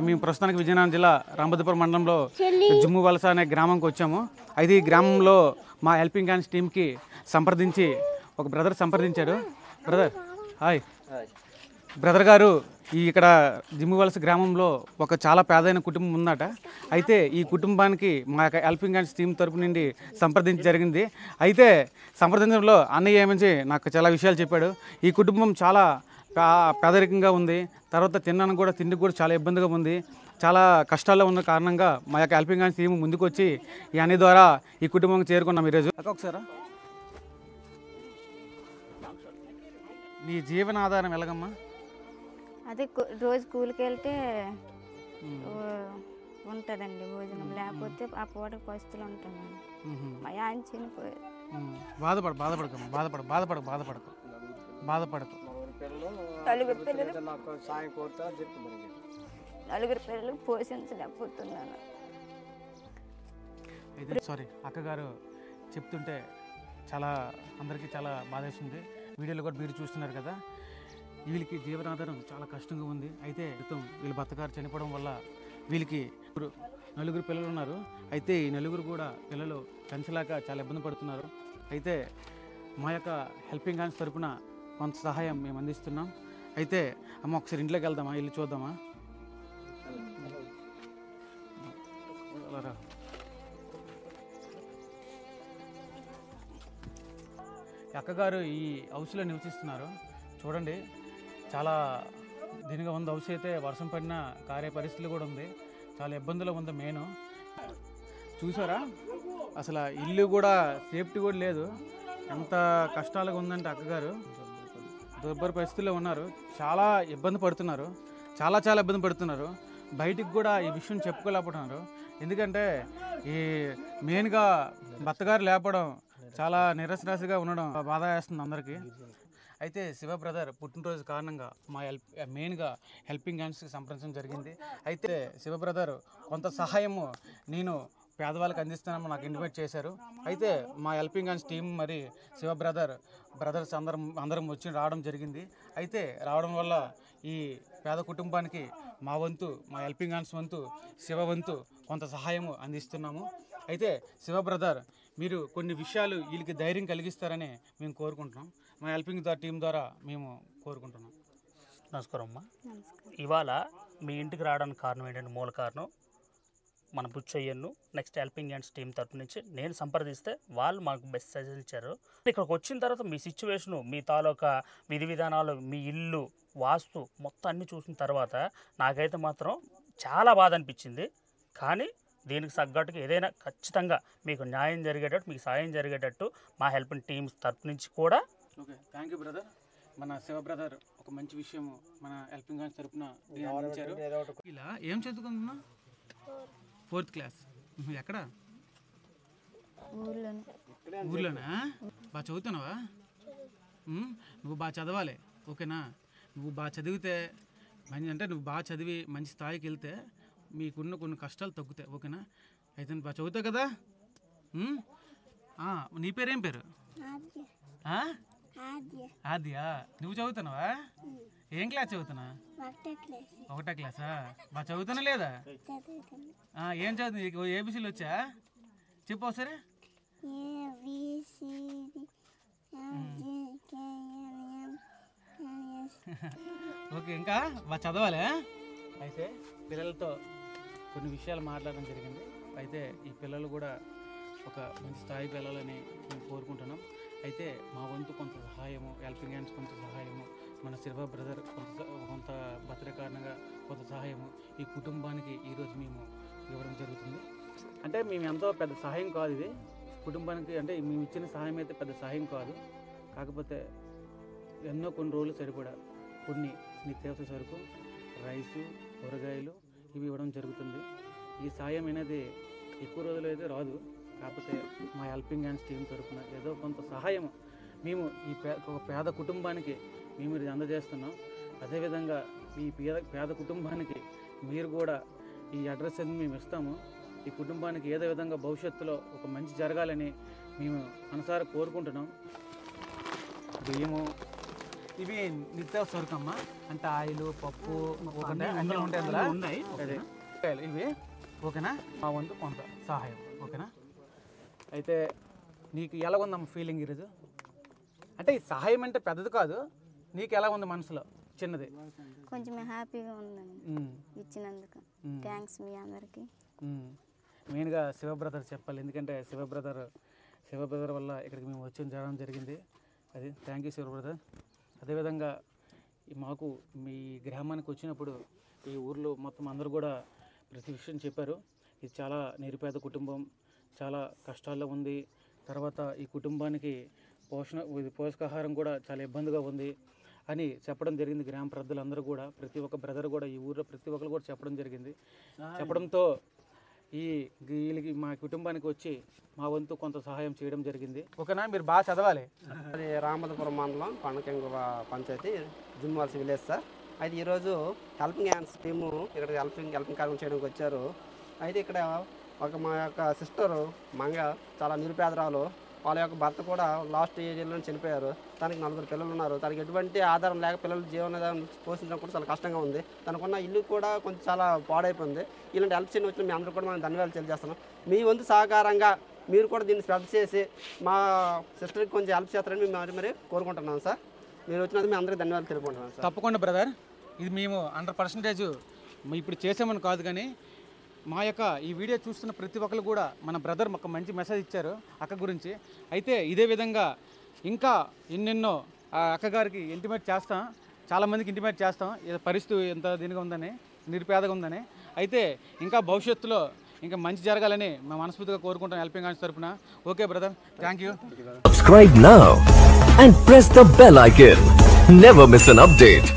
మేము ప్రస్తుతానికి విజయనగరం జిల్లా రాంబద్రపురం మండలంలో జుమ్ము వలస అనే గ్రామంకి వచ్చాము. అయితే ఈ గ్రామంలో మా హెల్పింగ్ హ్యాండ్స్ టీంకి సంప్రదించి ఒక బ్రదర్ సంప్రదించాడు. Brother hi. బ్రదర్ గారు ఇక్కడ జిమ్ము వలస గ్రామంలో ఒక చాలా పేదైన కుటుంబం ఉందట. అయితే ఈ కుటుంబానికి మా యొక్క హెల్పింగ్ హ్యాండ్స్ టీం తరపు నుండి సంప్రదించి జరిగింది. అయితే సంప్రదించడంలో అన్నయ్య ఏమని నాకు చాలా విషయాలు చెప్పాడు. ఈ కుటుంబం చాలా పేదరికంగా ఉంది, తర్వాత తిండికి కూడా చాలా ఇబ్బందిగా ఉంది, చాలా కష్టాల్లో ఉన్న కారణంగా మా యొక్క హెల్పింగ్ హ్యాండ్స్ టీం ముందుకు వచ్చి ఈ అన్ని ద్వారా ఈ కుటుంబం చేరుకున్నాం ఈరోజు. ఒకసారి నీ జీవన ఆధారం ఎలాగమ్మా? అదే రోజు కూలికి వెళ్తే ఉంటుందండి భోజనం, లేకపోతే ఆ పూటకి పస్తులు ఉంటామండి. మా ఆయన చనిపోయారు. బాధపడకు. నలుగురు పిల్లలకు పోషించలేకపోతున్నాను. అయితే సారీ అక్కగారు చెప్తుంటే అందరికీ చాలా బాధేస్తుంది. వీడియోలో కూడా మీరు చూస్తున్నారు కదా, వీళ్ళకి జీవనాధారం చాలా కష్టంగా ఉంది. అయితే వీళ్ళ భర్తగారు చనిపోవడం వల్ల వీళ్ళకి నలుగురు పిల్లలు ఉన్నారు. అయితే ఈ నలుగురు కూడా పిల్లలు పెంచలేక చాలా ఇబ్బంది పడుతున్నారు. అయితే మా యొక్క హెల్పింగ్ హ్యాండ్స్ తరపున కొంత సహాయం మేము అందిస్తున్నాం. అయితే అమ్మ ఒకసారి ఇంట్లోకి వెళ్దామా, ఇల్లు చూద్దామా? అక్కగారు ఈ హౌస్లో నివసిస్తున్నారు. చూడండి, చాలా దీనిగా ఉంది హౌస్. అయితే వర్షం పడినా కారే పరిస్థితులు కూడా ఉంది, చాలా ఇబ్బందులు ఉంది. మెయిన్ చూసారా, అసలు ఇల్లు కూడా సేఫ్టీ కూడా లేదు. ఎంత కష్టాలుగా ఉందంటే అక్కగారు దుర్భర పరిస్థితుల్లో ఉన్నారు. చాలా ఇబ్బంది పడుతున్నారు, చాలా ఇబ్బంది పడుతున్నారు. బయటికి కూడా ఈ విషయం చెప్పుకోలేకపోతున్నారు. ఎందుకంటే ఈ మెయిన్గా భర్తగారు లేపడం, చాలా నిరాశగా ఉండడం బాధ వేస్తుంది అందరికీ. అయితే శివ బ్రదర్ పుట్టినరోజు కారణంగా మెయిన్గా హెల్పింగ్ హ్యాండ్స్కి సంప్రదించడం జరిగింది. అయితే శివ బ్రదర్ కొంత సహాయము నేను పేదవాళ్ళకి అందిస్తానని నాకు ఇంటిమేట్ చేశారు. అయితే మా హెల్పింగ్ హ్యాండ్స్ టీం మరి శివ బ్రదర్స్ అందరం వచ్చి రావడం జరిగింది. అయితే రావడం వల్ల ఈ పేద కుటుంబానికి మా హెల్పింగ్ హ్యాండ్స్ వంతు, శివ వంతు కొంత సహాయము అందిస్తున్నాము. అయితే శివ బ్రదర్, మీరు కొన్ని విషయాలు వీళ్ళకి ధైర్యం కలిగిస్తారని మేము కోరుకుంటున్నాం. మా హెల్పింగ్ టీం ద్వారా మేము కోరుకుంటున్నాం. నమస్కారం అమ్మా. ఇవాళ మీ ఇంటికి రావడానికి కారణం ఏంటంటే, మూల కారణం మన బుచ్చయ్యను నెక్స్ట్ హెల్పింగ్ హ్యాండ్స్ టీం తరపు నుంచి నేను సంప్రదిస్తే వాళ్ళు మాకు బెస్ట్ సజెషన్ ఇచ్చారు. ఇక్కడికి వచ్చిన తర్వాత మీ సిచ్యువేషను, మీ తాలూకా విధి విధానాలు, మీ ఇల్లు, వాస్తు మొత్తం అన్నీ చూసిన తర్వాత నాకైతే మాత్రం చాలా బాధ అనిపించింది. కానీ దీనికి తగ్గట్టుగా ఏదైనా ఖచ్చితంగా మీకు న్యాయం జరిగేటట్టు, మీకు సాయం జరిగేటట్టు మా హెల్పింగ్ టీమ్స్ తరపు నుంచి కూడా. Okay, thank you brother. మన శివ బ్రదర్ ఒక మంచి విషయం మన హెల్పింగ్ హ్యాండ్స్ తరపున ఇచ్చారు. ఇలా ఏం చదువుకుంటున్నా? 4th class. ఎక్కడ? ఊర్లోనా? బాగా చదువుతున్నావా? నువ్వు బాగా చదవాలి, ఓకేనా? నువ్వు బాగా చదివితే నువ్వు బాగా చదివి మంచి స్థాయికి వెళ్తే మీకున్న కొన్ని కష్టాలు తగ్గుతాయి, ఓకేనా? అయితే నువ్వు బాగా చదువుతావు కదా. నీ పేరేం పేరు? ఆద్యా. నువ్వు చదువుతున్నావా? ఏం క్లాస్ చదువుతున్నా? 1వ క్లాసా? బాగా చదువుతున్నా లేదా? ఏం చదువుతుంది? ఏబిసిలు వచ్చా? చెప్పు ఒకసారి. ఓకే, ఇంకా బాగా చదవాలి. అయితే పిల్లలతో కొన్ని విషయాలు మాట్లాడడం జరిగింది. అయితే ఈ పిల్లలు కూడా ఒక మంచి స్థాయికి వెళ్ళాలని మేము కోరుకుంటున్నాం. అయితే మా వంతు కొంత సహాయము, హెల్పింగ్ హ్యాండ్స్ కొంత సహాయము, మన శివ బ్రదర్ కొంత బర్త్డే కారణంగా కొంత సహాయము ఈ కుటుంబానికి ఈరోజు మేము ఇవ్వడం జరుగుతుంది. అంటే మేము ఎంతో పెద్ద సహాయం కాదు ఇది కుటుంబానికి. అంటే మేము ఇచ్చిన సహాయం అయితే పెద్ద సహాయం కాదు, కాకపోతే కొన్ని రోజులు సరిపడా కొన్ని నిత్యావసర సరుకు, రైసు, కూరగాయలు ఇవి ఇవ్వడం జరుగుతుంది. ఈ సాయం అనేది ఎక్కువ రోజులు అయితే రాదు, కాకపోతే మా హెల్పింగ్ హ్యాండ్స్ టీం తరఫున ఏదో కొంత సహాయం మేము ఈ పేద కుటుంబానికి మేము ఇది అందజేస్తున్నాం. అదేవిధంగా ఈ పేద కుటుంబానికి మీరు కూడా ఈ అడ్రస్ అనేది మేము ఇస్తాము. ఈ కుటుంబానికి ఏదో విధంగా భవిష్యత్తులో ఒక మంచి జరగాలని మేము మనసారా కోరుకుంటున్నాం. బియ్యము, ఇవి నిత్యావసర సరుకమ్మా, అంటే ఆయిల్, పప్పు ఒకటే అన్నీ ఉంటాయి అందులో ఉన్నాయి. ఇవి ఓకేనా, మా వంతు కొంత సహాయం ఓకేనా. అయితే నీకు ఎలా ఉందమ్మా ఫీలింగ్ ఈరోజు? అంటే ఈ సహాయం అంటే పెద్దది కాదు, నీకు ఎలా ఉంది మనసులో చిన్నది? కొంచెం హ్యాపీగా ఉందండి ఇచ్చినందుకు. థ్యాంక్స్ మీ అందరికీ. మెయిన్గా శివ బ్రదర్ చెప్పాలి, ఎందుకంటే శివ బ్రదర్ వల్ల ఇక్కడికి మేము వచ్చి జరగడం జరిగింది. అది థ్యాంక్ యూ శివ బ్రదర్. అదేవిధంగా మాకు మీ గ్రామానికి వచ్చినప్పుడు ఈ ఊర్లో మొత్తం అందరూ కూడా ప్రతి విషయం చెప్పారు. ఇది చాలా నిరుపేద కుటుంబం, చాలా కష్టాల్లో ఉంది. తర్వాత ఈ కుటుంబానికి పోషకాహారం కూడా చాలా ఇబ్బందిగా ఉంది అని చెప్పడం జరిగింది. గ్రామ ప్రజలందరూ కూడా, ప్రతి ఒక్క బ్రదర్ కూడా, ఈ ఊర్లో ప్రతి ఒక్కరు కూడా చెప్పడం జరిగింది. చెప్పడంతో వీళ్ళకి మా కుటుంబానికి వచ్చి మా వంతు కొంత సహాయం చేయడం జరిగింది. ఓకేనా, మీరు బాగా చదవాలి. అది రామదపురం మండలం కొండకెంగు పంచాయతీ జుమ్మాల్సి విలేజ్ సార్. అయితే ఈరోజు హెల్పింగ్ హ్యాండ్స్ టీము ఇక్కడ హెల్పింగ్ కార్యక్రమం చేయడానికి వచ్చారు. అయితే ఇక్కడ మా యొక్క సిస్టరు మంగ చాలా నిరుపేదరాలు, వాళ్ళ యొక్క భర్త కూడా లాస్ట్ ఇయర్లో చనిపోయారు. తనకి 4 పిల్లలు ఉన్నారు. తనకి ఎటువంటి ఆధారం లేక పిల్లలు జీవనాధారం పోషించడం కూడా చాలా కష్టంగా ఉంది. తనకున్న ఇల్లు కూడా కొంచెం చాలా పాడైపోయింది. ఇలాంటి హెల్ప్ చేయని వచ్చిన మీ అందరూ కూడా మనం ధన్యవాదాలు తెలియజేస్తున్నాం. మీ వంతు సహకారంగా మీరు కూడా దీన్ని స్ప్రెడ్ చేసి మా సిస్టర్కి కొంచెం హెల్ప్ చేస్తారని మేము మరి కోరుకుంటున్నాం సార్. మీరు వచ్చినందుకు మీ అందరికీ ధన్యవాదాలు తెలుపుకుంటున్నాం సార్. తప్పకుండా బ్రదర్, ఇది మేము 100% ఇప్పుడు చేసామని కాదు, కానీ మా యొక్క ఈ వీడియో చూస్తున్న ప్రతి ఒక్కరు కూడా మన బ్రదర్ ఒక మంచి మెసేజ్ ఇచ్చారు అక్క గురించి. అయితే ఇదే విధంగా ఇంకా ఎన్నెన్నో అక్కగారికి ఇంటిమేట్ చేస్తాం, చాలామందికి ఇంటిమేట్ చేస్తాం పరిస్థితి ఎంత దీనిగా ఉందని, నిరుపేదగా ఉందని. అయితే ఇంకా భవిష్యత్తులో ఇంకా మంచి జరగాలని మేము మనస్ఫూర్తిగా కోరుకుంటాం హెల్పింగ్ హ్యాండ్స్ తరపున. Okay brother, thank you. Subscribe now and press the bell icon. Never miss an update.